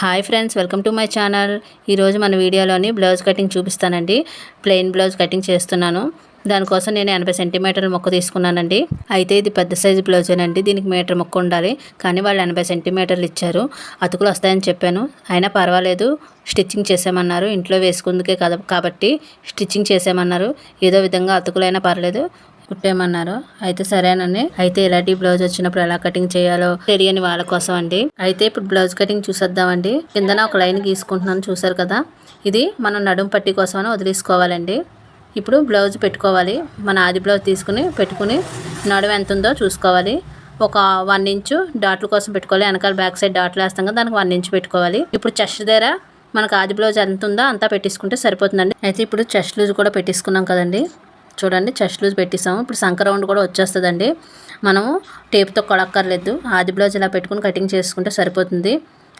Hi friends, welcome to my channel. ఈరోజు మన వీడియోలోని బ్లౌజ్ కటింగ్ చూపిస్తానండి. ప్లెయిన్ బ్లౌజ్ కటింగ్ చేస్తున్నాను. దానికోసం నేను 80 సెంటీమీటర్ల మొక్క తీసుకున్నానండి. అయితే ఇది పెద్ద సైజు బ్లౌజేనండి. దీనికి మీటర్ మొక్క ఉండాలి. కానీ వాళ్ళు 80 సెంటీమీటర్లు ఇచ్చారు. అతుకులు వస్తాయని చెప్పాను. అయినా పర్వాలేదు, స్టిచ్చింగ్ చేసామన్నారు. ఇంట్లో వేసుకుందుకే కదా కాబట్టి స్టిచ్చింగ్ చేసామన్నారు. ఏదో విధంగా అతుకులైనా పర్లేదు కుట్టేయమన్నారు. అయితే సరేనండి. అయితే ఇలాంటి బ్లౌజ్ వచ్చినప్పుడు ఎలా కటింగ్ చేయాలో తెలియని వాళ్ళ కోసం అండి. అయితే ఇప్పుడు బ్లౌజ్ కటింగ్ చూసేద్దామండి. కిందన ఒక లైన్ గీసుకుంటున్నాను, చూసారు కదా. ఇది మనం నడుం పట్టి కోసం వదిలేసుకోవాలండి. ఇప్పుడు బ్లౌజ్ పెట్టుకోవాలి. మన ఆది బ్లౌజ్ తీసుకుని పెట్టుకుని నడుం ఎంత ఉందో చూసుకోవాలి. ఒక 1 ఇంచు డాట్ల కోసం పెట్టుకోవాలి. వెనకాల బ్యాక్ సైడ్ డాట్లు వేస్తాం కదా, దానికి 1 ఇంచు పెట్టుకోవాలి. ఇప్పుడు చెస్ట్ దగ్గర మనకు ఆది బ్లౌజ్ ఎంత ఉందో అంతా పెట్టేసుకుంటే సరిపోతుందండి. అయితే ఇప్పుడు చెస్ట్ లూజ్ కూడా పెట్టేసుకున్నాం కదండి. చూడండి, చెస్ట్ లూజ్ పెట్టేసాము. ఇప్పుడు సంక రౌండ్ కూడా వచ్చేస్తుందండి. మనము టేప్తో కొడక్కర్లేదు. ఆది బ్లౌజ్ ఇలా పెట్టుకుని కటింగ్ చేసుకుంటే సరిపోతుంది.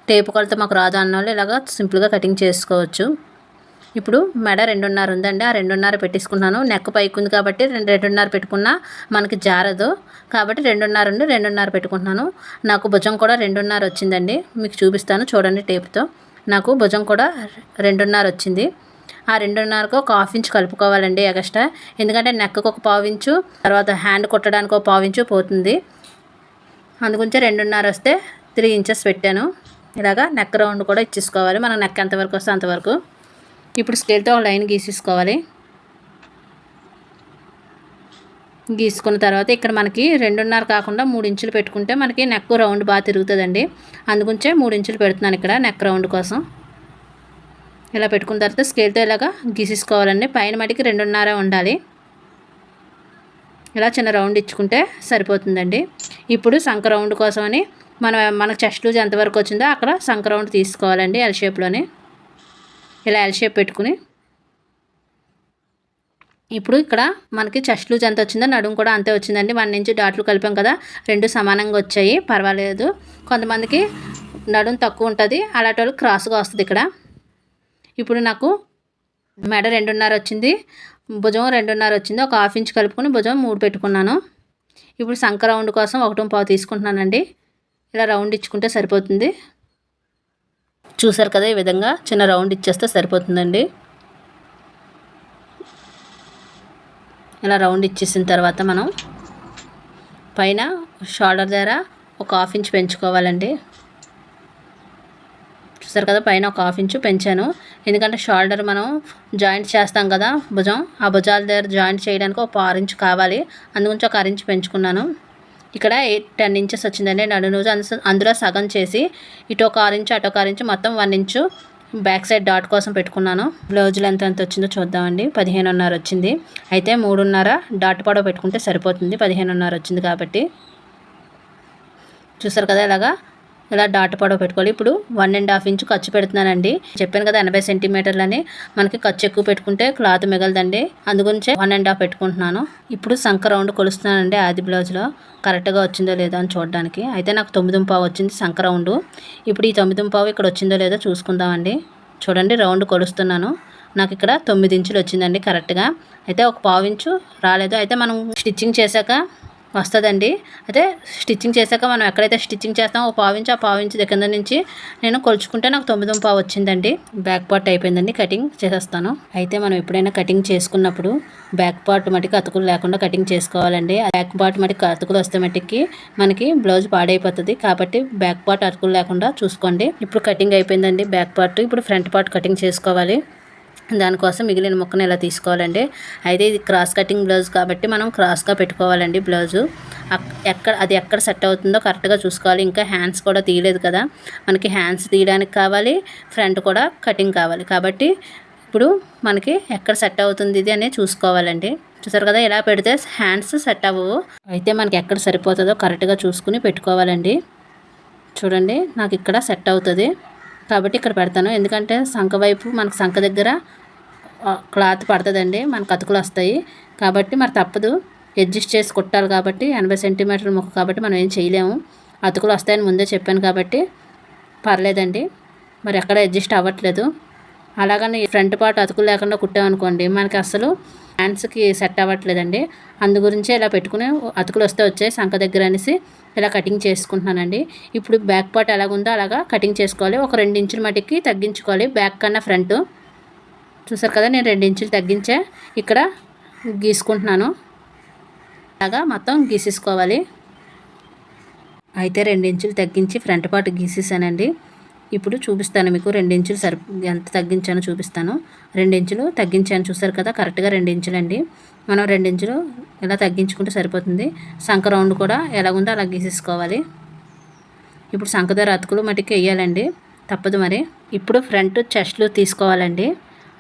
టేపు కొలత మాకు రాదు అన్న వాళ్ళు ఇలాగా సింపుల్గా కటింగ్ చేసుకోవచ్చు. ఇప్పుడు మెడ 2.5 ఉందండి. ఆ 2.5 పెట్టేసుకున్నాను. నెక్ పైకి ఉంది కాబట్టి 2.5 పెట్టుకున్నా మనకి జారదు. కాబట్టి 2.5 ఉండి 2.5 పెట్టుకుంటున్నాను. నాకు భుజం కూడా 2.5 వచ్చిందండి. మీకు చూపిస్తాను చూడండి. టేపుతో నాకు భుజం కూడా 2.5 వచ్చింది. ఆ 2.5కు ఒక 1/2 ఇంచ్ కలుపుకోవాలండి ఎక్స్ట్రా. ఎందుకంటే నెక్కు ఒక 1/4 ఇంచు, తర్వాత హ్యాండ్ కుట్టడానికి ఒక 1/4 ఇంచు పోతుంది. అందుగురించి 2.5 వస్తే 3 ఇంచెస్ పెట్టాను. ఇలాగా నెక్ రౌండ్ కూడా ఇచ్చేసుకోవాలి. మన నెక్ ఎంతవరకు వస్తే అంతవరకు. ఇప్పుడు స్కేల్తో ఒక లైన్ గీసేసుకోవాలి. గీసుకున్న తర్వాత ఇక్కడ మనకి 2.5 కాకుండా 3 ఇంచులు పెట్టుకుంటే మనకి నెక్ రౌండ్ బాగా తిరుగుతుందండి. అందుగురించే 3 ఇంచులు పెడుతున్నాను ఇక్కడ నెక్ రౌండ్ కోసం. ఇలా పెట్టుకున్న తర్వాత స్కేల్తో ఇలాగా గీసేసుకోవాలండి. పైన మటుకి 2.5 ఉండాలి. ఇలా చిన్న రౌండ్ ఇచ్చుకుంటే సరిపోతుందండి. ఇప్పుడు సంక రౌండ్ కోసమని మనకు చెస్ట్ లూజ్ ఎంతవరకు వచ్చిందో అక్కడ సంక రౌండ్ తీసుకోవాలండి. ఎల్ షేప్లోనే ఇలా ఎల్ షేప్ పెట్టుకుని ఇప్పుడు ఇక్కడ మనకి చెస్ట్ లూజ్ ఎంత వచ్చిందో నడుము కూడా అంతే వచ్చిందండి. 1 ఇంచు డాట్లు కలిపాం కదా, 2 సమానంగా వచ్చాయి. పర్వాలేదు. కొంతమందికి నడుము తక్కువ ఉంటుంది, అలాంటి వాళ్ళు క్రాస్గా వస్తుంది ఇక్కడ. ఇప్పుడు నాకు మెడ 2.5 వచ్చింది, భుజం 2.5 వచ్చింది. ఒక 1/2 ఇంచ్ కలుపుకొని భుజం 3 పెట్టుకున్నాను. ఇప్పుడు సంక రౌండ్ కోసం 1.5 తీసుకుంటున్నానండి. ఇలా రౌండ్ ఇచ్చుకుంటే సరిపోతుంది. చూసారు కదా, ఈ విధంగా చిన్న రౌండ్ ఇచ్చేస్తే సరిపోతుందండి. ఇలా రౌండ్ ఇచ్చేసిన తర్వాత మనం పైన షోల్డర్ దగ్గర ఒక 1/2 ఇంచ్ పెంచుకోవాలండి. చూసారు కదా, పైన ఒక 1/2 ఇంచు పెంచాను. ఎందుకంటే షోల్డర్ మనం జాయింట్ చేస్తాం కదా భుజం, ఆ భుజాల దగ్గర జాయింట్ చేయడానికి ఒక 6 ఇంచు కావాలి. అందుగురించి ఒక 1/2 ఇంచు పెంచుకున్నాను. ఇక్కడ 10 ఇంచెస్ వచ్చిందండి నడుము లూజ్. అందులో సగం చేసి ఇటు ఒక 6 ఇంచు అటు ఒక 6 ఇంచు మొత్తం 1 ఇంచు బ్యాక్ సైడ్ డాట్ కోసం పెట్టుకున్నాను. బ్లౌజ్ లెంత్ ఎంత వచ్చిందో చూద్దామండి. 15.5 వచ్చింది. అయితే 3.5 డాట్ పొడవు పెట్టుకుంటే సరిపోతుంది. 15.5 వచ్చింది కాబట్టి చూసారు కదా, ఇలా డాట్ పొడవు పెట్టుకోవాలి. ఇప్పుడు 1.5 ఇంచు ఖర్చు పెడుతున్నానండి. చెప్పాను కదా 80 సెంటీమీటర్లని. మనకి ఖర్చు ఎక్కువ పెట్టుకుంటే క్లాత్ మిగలదండి. అందుగురించే 1.5 పెట్టుకుంటున్నాను. ఇప్పుడు సంక రౌండ్ కొలుస్తున్నానండి. ఆది బ్లౌజ్లో కరెక్ట్గా వచ్చిందో లేదో అని చూడడానికి. అయితే నాకు 9.5 వచ్చింది సంక రౌండ్. ఇప్పుడు ఈ 9.5 ఇక్కడ వచ్చిందో లేదో చూసుకుందామండి. చూడండి, రౌండ్ కొలుస్తున్నాను. నాకు ఇక్కడ 9 ఇంచులు వచ్చిందండి కరెక్ట్గా. అయితే ఒక 1/4 ఇంచు రాలేదు. అయితే మనం స్టిచ్చింగ్ చేశాక వస్తుందండి. అయితే స్టిచ్చింగ్ చేశాక మనం ఎక్కడైతే స్టిచ్చింగ్ చేస్తామో ఒక 1/4 ఇంచు, ఆ 1/4 ఇంచు దగ్గర నుంచి నేను కొలుచుకుంటే నాకు 9.5 వచ్చిందండి. బ్యాక్ పార్ట్ అయిపోయిందండి. కటింగ్ చేసేస్తాను. అయితే మనం ఎప్పుడైనా కటింగ్ చేసుకున్నప్పుడు బ్యాక్ పార్ట్ మటుకు అతుకులు లేకుండా కటింగ్ చేసుకోవాలండి. బ్యాక్ పార్ట్ మటుకు అతుకులు వస్తే మటుకి మనకి బ్లౌజ్ పాడైపోతుంది. కాబట్టి బ్యాక్ పార్ట్ అతుకులు లేకుండా చూసుకోండి. ఇప్పుడు కటింగ్ అయిపోయిందండి బ్యాక్ పార్ట్. ఇప్పుడు ఫ్రంట్ పార్ట్ కటింగ్ చేసుకోవాలి. దానికోసం మిగిలిన ముక్కను ఇలా తీసుకోవాలండి. అయితే ఇది క్రాస్ కటింగ్ బ్లౌజ్ కాబట్టి మనం క్రాస్గా పెట్టుకోవాలండి బ్లౌజు. ఎక్కడ సెట్ అవుతుందో కరెక్ట్గా చూసుకోవాలి. ఇంకా హ్యాండ్స్ కూడా తీయలేదు కదా, మనకి హ్యాండ్స్ తీయడానికి కావాలి, ఫ్రంట్ కూడా కటింగ్ కావాలి. కాబట్టి ఇప్పుడు మనకి ఎక్కడ సెట్ అవుతుంది ఇది అనేది చూసుకోవాలండి. చూసారు కదా, ఇలా పెడితే హ్యాండ్స్ సెట్ అవ్వవు. అయితే మనకి ఎక్కడ సరిపోతుందో కరెక్ట్గా చూసుకుని పెట్టుకోవాలండి. చూడండి, నాకు ఇక్కడ సెట్ అవుతుంది కాబట్టి ఇక్కడ పెడతాను. ఎందుకంటే సంక వైపు మనకు సంక దగ్గర క్లాత్ పడుతుందండి, మనకు అతుకులు వస్తాయి. కాబట్టి మరి తప్పదు, అడ్జస్ట్ చేసి కుట్టాలి. కాబట్టి 80 సెంటీమీటర్ల ముక్క కాబట్టి మనం ఏం చేయలేము. అతుకులు వస్తాయని ముందే చెప్పాను కాబట్టి పర్లేదండి. మరి ఎక్కడ అడ్జస్ట్ అవ్వట్లేదు. అలాగని ఫ్రంట్ పార్ట్ అతుకులు లేకుండా కుట్టామనుకోండి మనకి అసలు హ్యాండ్స్కి సెట్ అవ్వట్లేదండి. అందు గురించే ఇలా పెట్టుకుని అతుకులు వస్తే వచ్చాయి సంక దగ్గర అనేసి ఇలా కటింగ్ చేసుకుంటున్నానండి. ఇప్పుడు బ్యాక్ పార్ట్ ఎలాగుందో అలాగా కటింగ్ చేసుకోవాలి. ఒక 2 ఇంచుల మటుకి తగ్గించుకోవాలి బ్యాక్ కన్నా ఫ్రంట్. చూసారు కదా, నేను 2 ఇంచులు తగ్గించే ఇక్కడ గీసుకుంటున్నాను. అలాగా మొత్తం గీసేసుకోవాలి. అయితే 2 ఇంచులు తగ్గించి ఫ్రంట్ పార్ట్ గీసేసానండి. ఇప్పుడు చూపిస్తాను మీకు 2 ఇంచులు ఎంత తగ్గించానో చూపిస్తాను. 2 ఇంచులు తగ్గించాను చూసారు కదా, కరెక్ట్గా 2 ఇంచులు అండి. మనం 2 ఇంచులు ఇలా తగ్గించుకుంటే సరిపోతుంది. సంక రౌండ్ కూడా ఎలాగుందో అలా గీసేసుకోవాలి. ఇప్పుడు సంక దగ్గర అతుకులు మటుకు వేయాలండి, తప్పదు మరి. ఇప్పుడు ఫ్రంట్ చెస్ట్లు తీసుకోవాలండి.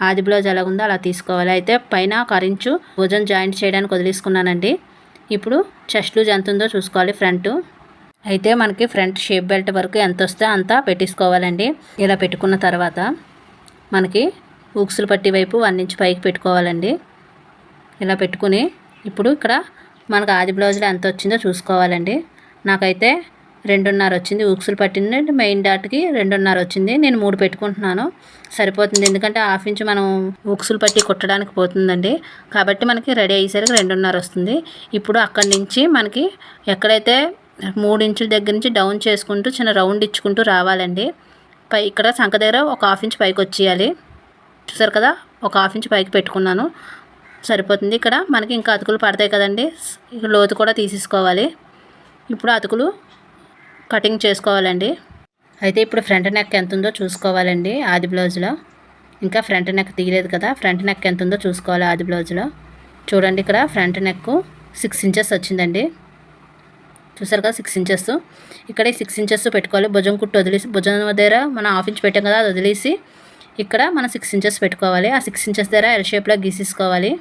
ఆది బ్లౌజ్ ఎలాగుందో అలా తీసుకోవాలి. అయితే పైన 1 ఇంచు భుజం జాయింట్ చేయడానికి వదిలేసుకున్నానండి. ఇప్పుడు చెస్ట్ లూజ్ ఎంత ఉందో చూసుకోవాలి ఫ్రంట్. అయితే మనకి ఫ్రంట్ షేప్ బెల్ట్ వరకు ఎంత వస్తే అంత పెట్టేసుకోవాలండి. ఇలా పెట్టుకున్న తర్వాత మనకి ఊక్సులు పట్టి వైపు 1 ఇంచ్ పైకి పెట్టుకోవాలండి. ఇలా పెట్టుకుని ఇప్పుడు ఇక్కడ మనకు ఆది బ్లౌజ్లో ఎంత వచ్చిందో చూసుకోవాలండి. నాకైతే 2.5 వచ్చింది. ఊక్సులు పట్టింది మెయిన్ డాట్కి 2.5 వచ్చింది. నేను 3 పెట్టుకుంటున్నాను, సరిపోతుంది. ఎందుకంటే 1/2 ఇంచు మనం ఊక్సులు పట్టి కుట్టడానికి పోతుందండి. కాబట్టి మనకి రెడీ అయ్యేసరికి 2.5 వస్తుంది. ఇప్పుడు అక్కడి నుంచి మనకి ఎక్కడైతే 3 ఇంచుల దగ్గర నుంచి డౌన్ చేసుకుంటూ చిన్న రౌండ్ ఇచ్చుకుంటూ రావాలండి. ఇక్కడ సంక దగ్గర ఒక 1/2 ఇంచ్ పైకి వచ్చేయాలి. చూసారు కదా, ఒక 1/2 ఇంచ్ పైకి పెట్టుకున్నాను, సరిపోతుంది. ఇక్కడ మనకి ఇంకా అతుకులు పడతాయి కదండి, లోతు కూడా తీసేసుకోవాలి. ఇప్పుడు అతుకులు కటింగ్ చేసుకోవాలండి. అయితే ఇప్పుడు ఫ్రంట్ నెక్ ఎంత ఉందో చూసుకోవాలండి. ఆది బ్లౌజ్లో ఇంకా ఫ్రంట్ నెక్ తీయలేదు కదా, ఫ్రంట్ నెక్ ఎంత ఉందో చూసుకోవాలి ఆది బ్లౌజ్లో. చూడండి, ఇక్కడ ఫ్రంట్ నెక్ 6 ఇంచెస్ వచ్చిందండి. చూసారు కదా, 6 ఇంచెస్. ఇక్కడ 6 ఇంచెస్ పెట్టుకోవాలి. భుజం కుట్టు వదిలేసి, భుజం దగ్గర మనం 1/2 ఇంచ్ పెట్టాం కదా, అది వదిలేసి ఇక్కడ మనం 6 ఇంచెస్ పెట్టుకోవాలి. ఆ 6 ఇంచెస్ దగ్గర ఎల్ షేప్లో గీసేసుకోవాలి,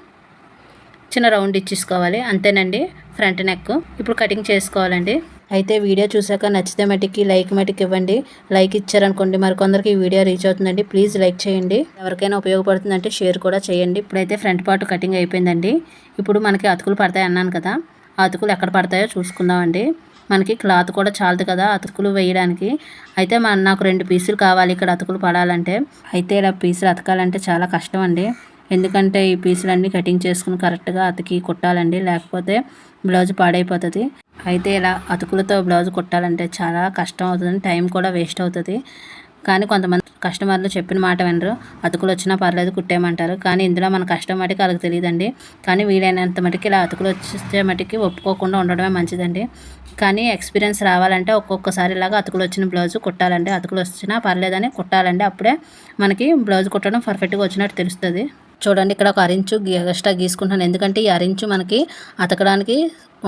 చిన్న రౌండ్ ఇచ్చేసుకోవాలి. అంతేనండి ఫ్రంట్ నెక్. ఇప్పుడు కటింగ్ చేసుకోవాలండి. అయితే వీడియో చూసాక నచ్చితే మటుకి లైక్ ఇవ్వండి. లైక్ ఇచ్చారనుకోండి మరికొందరికి ఈ వీడియో రీచ్ అవుతుందండి. ప్లీజ్ లైక్ చేయండి. ఎవరికైనా ఉపయోగపడుతుందంటే షేర్ కూడా చేయండి. ఇప్పుడైతే ఫ్రంట్ పార్ట్ కటింగ్ అయిపోయిందండి. ఇప్పుడు మనకి అతుకులు పడతాయి అన్నాను కదా, ఆ అతుకులు ఎక్కడ పడతాయో చూసుకుందామండి. మనకి క్లాత్ కూడా చాలదు కదా అతుకులు వేయడానికి. అయితే నాకు 2 పీసులు కావాలి ఇక్కడ అతుకులు పడాలంటే. అయితే ఇలా పీసులు అతకాలంటే చాలా కష్టం అండి. ఎందుకంటే ఈ పీసులన్నీ కటింగ్ చేసుకుని కరెక్ట్గా అతికి కుట్టాలండి, లేకపోతే బ్లౌజ్ పాడైపోతుంది. అయితే ఇలా అతుకులతో బ్లౌజ్ కుట్టాలంటే చాలా కష్టం అవుతుంది, టైం కూడా వేస్ట్ అవుతుంది. కానీ కొంతమంది కస్టమర్లు చెప్పిన మాట వినరు. అతుకులు వచ్చినా పర్లేదు కుట్టేయమంటారు. కానీ ఇందులో మన కష్టం మటుకు వాళ్ళకి తెలియదండి. కానీ వీలైనంత మటుకు ఇలా అతుకులు వచ్చే మటుకి ఒప్పుకోకుండా ఉండడమే మంచిదండి. కానీ ఎక్స్పీరియన్స్ రావాలంటే ఒక్కొక్కసారి ఇలాగ అతుకులు వచ్చిన బ్లౌజ్ కుట్టాలండి. అతుకులు వచ్చినా పర్లేదని కుట్టాలండి. అప్పుడే మనకి బ్లౌజ్ కుట్టడం పర్ఫెక్ట్గా వచ్చినట్టు తెలుస్తుంది. చూడండి, ఇక్కడ ఒక 1 ఇంచు ఎక్స్ట్రా గీసుకుంటున్నాను. ఎందుకంటే ఈ 1 ఇంచు మనకి అతకడానికి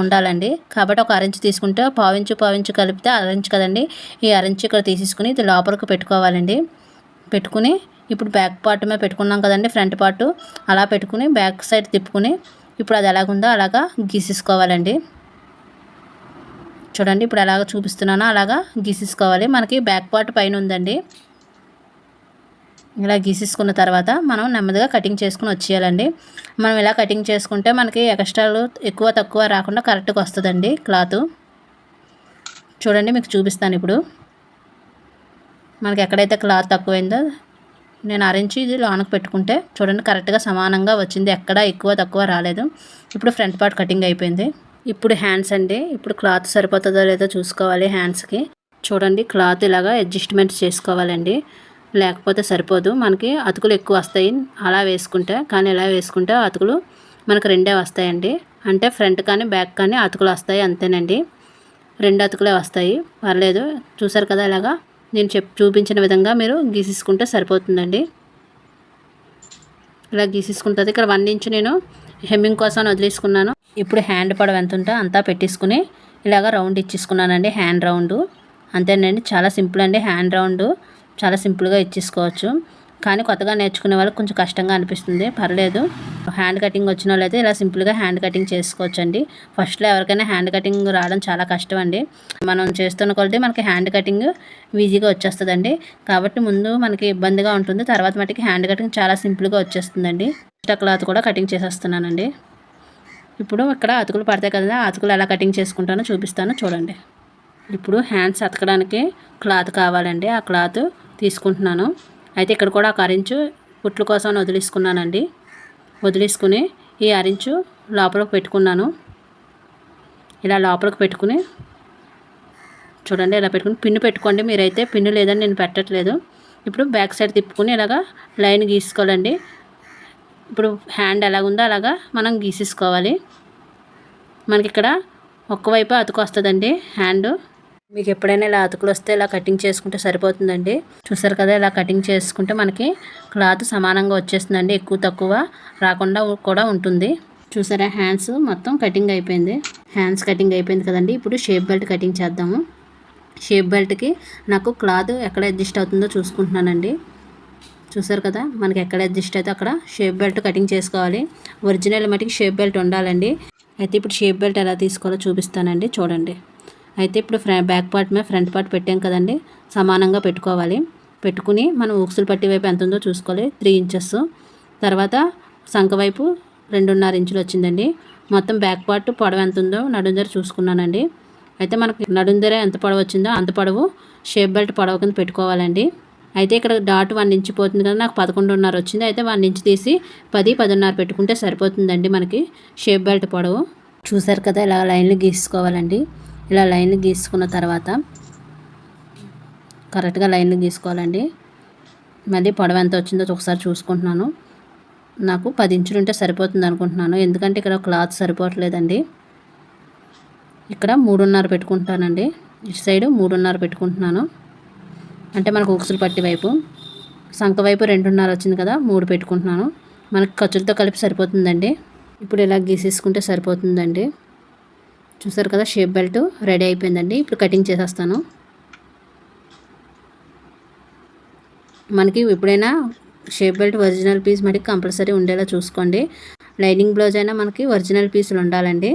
ఉండాలండి. కాబట్టి ఒక 1 ఇంచు తీసుకుంటే పావు ఇంచు కలిపితే 1 ఇంచు కదండి. ఈ 1 ఇంచు ఇక్కడ తీసేసుకుని ఇది లోపలికి పెట్టుకోవాలండి. పెట్టుకుని ఇప్పుడు బ్యాక్ పార్ట్ మీద పెట్టుకున్నాం కదండి, ఫ్రంట్ పార్ట్ అలా పెట్టుకుని బ్యాక్ సైడ్ తిప్పుకుని ఇప్పుడు అది ఎలాగుందో అలాగా గీసేసుకోవాలండి. చూడండి, ఇప్పుడు ఎలాగ చూపిస్తున్నానో అలాగా గీసేసుకోవాలి. మనకి బ్యాక్ పార్ట్ పైన ఉందండి. ఇలా గీసేసుకున్న తర్వాత మనం నెమ్మదిగా కటింగ్ చేసుకుని వచ్చేయాలండి. మనం ఇలా కటింగ్ చేసుకుంటే మనకి ఎక్స్ట్రాలు ఎక్కువ తక్కువ రాకుండా కరెక్ట్గా వస్తుందండి క్లాత్. చూడండి, మీకు చూపిస్తాను. ఇప్పుడు మనకి ఎక్కడైతే క్లాత్ తక్కువైందో నేను 1 ఇంచు ఇది లోనకు పెట్టుకుంటే చూడండి కరెక్ట్గా సమానంగా వచ్చింది, ఎక్కడ ఎక్కువ తక్కువ రాలేదు. ఇప్పుడు ఫ్రంట్ పార్ట్ కటింగ్ అయిపోయింది. ఇప్పుడు హ్యాండ్స్ అండి. ఇప్పుడు క్లాత్ సరిపోతుందో లేదో చూసుకోవాలి హ్యాండ్స్కి. చూడండి, క్లాత్ ఇలాగా అడ్జస్ట్మెంట్ చేసుకోవాలండి, లేకపోతే సరిపోదు. మనకి అతుకులు ఎక్కువ వస్తాయి అలా వేసుకుంటే. కానీ ఇలా వేసుకుంటే అతుకులు మనకు 2 వస్తాయండి. అంటే ఫ్రంట్ కానీ బ్యాక్ కానీ అతుకులు వస్తాయి, అంతేనండి. 2 అతుకులే వస్తాయి, పర్లేదు. చూసారు కదా, ఇలాగా నేను చూపించిన విధంగా మీరు గీసేసుకుంటే సరిపోతుందండి. ఇలా గీసేసుకుంటుంది. ఇక్కడ 1 ఇంచు నేను హెమ్మింగ్ కోసం వదిలేసుకున్నాను. ఇప్పుడు హ్యాండ్ పొడవు ఎంత ఉంటే అంతా పెట్టేసుకుని ఇలాగ రౌండ్ ఇచ్చేసుకున్నానండి, హ్యాండ్ రౌండ్. అంతేనండి, చాలా సింపుల్ అండి. హ్యాండ్ రౌండ్ చాలా సింపుల్గా ఇచ్చేసుకోవచ్చు. కానీ కొత్తగా నేర్చుకునే వాళ్ళకి కొంచెం కష్టంగా అనిపిస్తుంది, పర్లేదు. హ్యాండ్ కటింగ్ వచ్చిన వాళ్ళైతే ఇలా సింపుల్గా హ్యాండ్ కటింగ్ చేసుకోవచ్చు అండి. ఫస్ట్లో ఎవరికైనా హ్యాండ్ కటింగ్ రావడం చాలా కష్టం అండి. మనం చేస్తున్న కొలది మనకి హ్యాండ్ కటింగ్ ఈజీగా వచ్చేస్తుందండి. కాబట్టి ముందు మనకి ఇబ్బందిగా ఉంటుంది, తర్వాత మటుకి హ్యాండ్ కటింగ్ చాలా సింపుల్గా వచ్చేస్తుందండి. ఎక్స్ట్రా క్లాత్ కూడా కటింగ్ చేసేస్తున్నానండి. ఇప్పుడు ఇక్కడ అతుకులు పడతాయి కదా, అతుకులు ఎలా కటింగ్ చేసుకుంటానో చూపిస్తాను చూడండి. ఇప్పుడు హ్యాండ్స్ అతకడానికి క్లాత్ కావాలండి, ఆ క్లాత్ తీసుకుంటున్నాను. అయితే ఇక్కడ కూడా ఒక 1 ఇంచు కుట్లు కోసం వదిలేసుకున్నానండి. వదిలేసుకుని ఈ అరించు లోపలికి పెట్టుకున్నాను. ఇలా లోపలికి పెట్టుకుని చూడండి, ఇలా పెట్టుకుని పిన్ను పెట్టుకోండి. మీరైతే పిన్ను లేదని నేను పెట్టట్లేదు. ఇప్పుడు బ్యాక్ సైడ్ తిప్పుకుని ఇలాగా లైన్ గీసుకోవాలండి. ఇప్పుడు హ్యాండ్ ఎలాగుందో అలాగా మనం గీసేసుకోవాలి. మనకి ఇక్కడ ఒక్కవైపు అతుకు వస్తుందండి హ్యాండ్. మీకు ఎప్పుడైనా ఇలా అతుకులు వస్తే ఇలా కటింగ్ చేసుకుంటే సరిపోతుందండి. చూసారు కదా, ఇలా కటింగ్ చేసుకుంటే మనకి క్లాత్ సమానంగా వచ్చేస్తుందండి. ఎక్కువ తక్కువ రాకుండా కూడా ఉంటుంది. చూసారా, హ్యాండ్స్ మొత్తం కటింగ్ అయిపోయింది. హ్యాండ్స్ కటింగ్ అయిపోయింది కదండి. ఇప్పుడు షేప్ బెల్ట్ కటింగ్ చేద్దాము. షేప్ బెల్ట్కి నాకు క్లాత్ ఎక్కడ అడ్జస్ట్ అవుతుందో చూసుకుంటున్నానండి. చూసారు కదా, మనకి ఎక్కడ అడ్జస్ట్ అయితే అక్కడ షేప్ బెల్ట్ కటింగ్ చేసుకోవాలి. ఒరిజినల్ మటుకి షేప్ బెల్ట్ ఉండాలండి. అయితే ఇప్పుడు షేప్ బెల్ట్ ఎలా తీసుకోవాలో చూపిస్తానండి, చూడండి. అయితే ఇప్పుడు బ్యాక్ పార్ట్ మీద ఫ్రంట్ పార్ట్ పెట్టాం కదండి, సమానంగా పెట్టుకోవాలి. పెట్టుకుని మనం ఊక్సులు పట్టి వైపు ఎంత ఉందో చూసుకోవాలి. 3 ఇంచెస్. తర్వాత సంఖ వైపు 2.5 ఇంచులు వచ్చిందండి. మొత్తం బ్యాక్ పార్ట్ పొడవు ఎంత ఉందో నడుందర చూసుకున్నానండి. అయితే మనకి నడుందర ఎంత పొడవు వచ్చిందో అంత పొడవు షేప్ బెల్ట్ పొడవు కింద పెట్టుకోవాలండి. అయితే ఇక్కడ డాట్ 1 ఇంచ్ పోతుంది కదా, నాకు 11.5 వచ్చింది. అయితే 1 ఇంచ్ తీసి 10, 10.5 పెట్టుకుంటే సరిపోతుందండి మనకి షేప్ బెల్ట్ పొడవు. చూసారు కదా, ఇలా లైన్లు గీసుకోవాలండి. ఇలా లైన్లు గీసుకున్న తర్వాత కరెక్ట్గా లైన్లు గీసుకోవాలండి. మళ్ళీ పొడవు ఎంత వచ్చిందో ఒకసారి చూసుకుంటున్నాను. నాకు 10 ఇంచులు ఉంటే సరిపోతుంది అనుకుంటున్నాను, ఎందుకంటే ఇక్కడ క్లాత్ సరిపోవట్లేదండి. ఇక్కడ 3.5 పెట్టుకుంటానండి. ఇటు సైడు 3.5 పెట్టుకుంటున్నాను. అంటే మనకు ఉక్సులు పట్టి వైపు, సంఖ వైపు 2.5 వచ్చింది కదా, 3 పెట్టుకుంటున్నాను. మనకి ఖర్చులతో కలిపి సరిపోతుందండి. ఇప్పుడు ఇలా గీసేసుకుంటే సరిపోతుందండి. చూసారు కదా, షేప్ బెల్ట్ రెడీ అయిపోయిందండి. ఇప్పుడు కటింగ్ చేసేస్తాను. మనకి ఎప్పుడైనా షేప్ బెల్ట్ ఒరిజినల్ పీస్ మటుకు కంపల్సరీ ఉండేలా చూసుకోండి. లైనింగ్ బ్లౌజ్ అయినా మనకి ఒరిజినల్ పీసులు ఉండాలండి.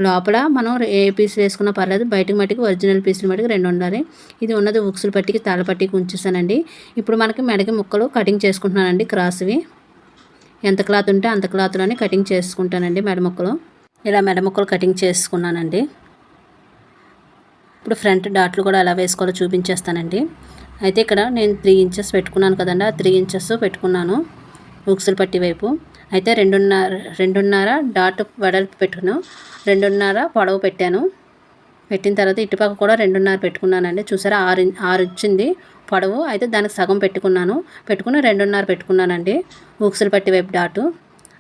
లోపల మనం ఏ పీసులు వేసుకున్నా పర్లేదు, బయటకు మటుకు ఒరిజినల్ పీసులు మటుకు 2 ఉండాలి. ఇది ఉన్నది ఉక్సులు పట్టికి తాళపట్టికి ఉంచేసానండి. ఇప్పుడు మనకి మెడకి ముక్కలు కటింగ్ చేసుకుంటున్నానండి. క్రాస్వి ఎంత క్లాత్ ఉంటే అంత క్లాత్లోనే కటింగ్ చేసుకుంటానండి మెడ ముక్కలు. ఇలా మెడ ముక్కలు కటింగ్ చేసుకున్నానండి. ఇప్పుడు ఫ్రంట్ డాట్లు కూడా ఎలా వేసుకోవాలో చూపించేస్తానండి. అయితే ఇక్కడ నేను 3 ఇంచెస్ పెట్టుకున్నాను కదండి, ఆ 3 ఇంచెస్ పెట్టుకున్నాను ఉక్సులు పట్టి వైపు. అయితే 2.5 డాట్ వెడల్పు పెట్టుకున్నాను, 2.5 పొడవు పెట్టాను. పెట్టిన తర్వాత ఇటుపక్క కూడా 2.5 పెట్టుకున్నానండి. చూసారా, 6 వచ్చింది పొడవు. అయితే దానికి సగం పెట్టుకుని 2.5 పెట్టుకున్నానండి ఉక్సులు పట్టి వైపు డాటు.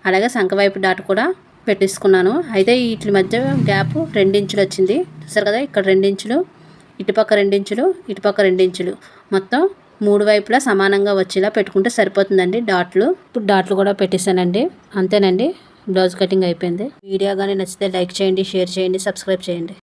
అలాగే సంఖ వైపు డాట్ కూడా పెట్టేసుకున్నాను. అయితే వీటి మధ్య గ్యాప్ 2 ఇంచులు వచ్చింది. చూసారు కదా, ఇక్కడ 2 ఇంచులు, ఇటుపక్క 2 ఇంచులు, ఇటుపక్క 2 ఇంచులు, మొత్తం 3 వైపులా సమానంగా వచ్చేలా పెట్టుకుంటే సరిపోతుందండి డాట్లు. ఇప్పుడు డాట్లు కూడా పెట్టేశానండి. అంతేనండి, బ్లౌజ్ కటింగ్ అయిపోయింది. వీడియో కానీ నచ్చితే లైక్ చేయండి, షేర్ చేయండి, సబ్స్క్రైబ్ చేయండి.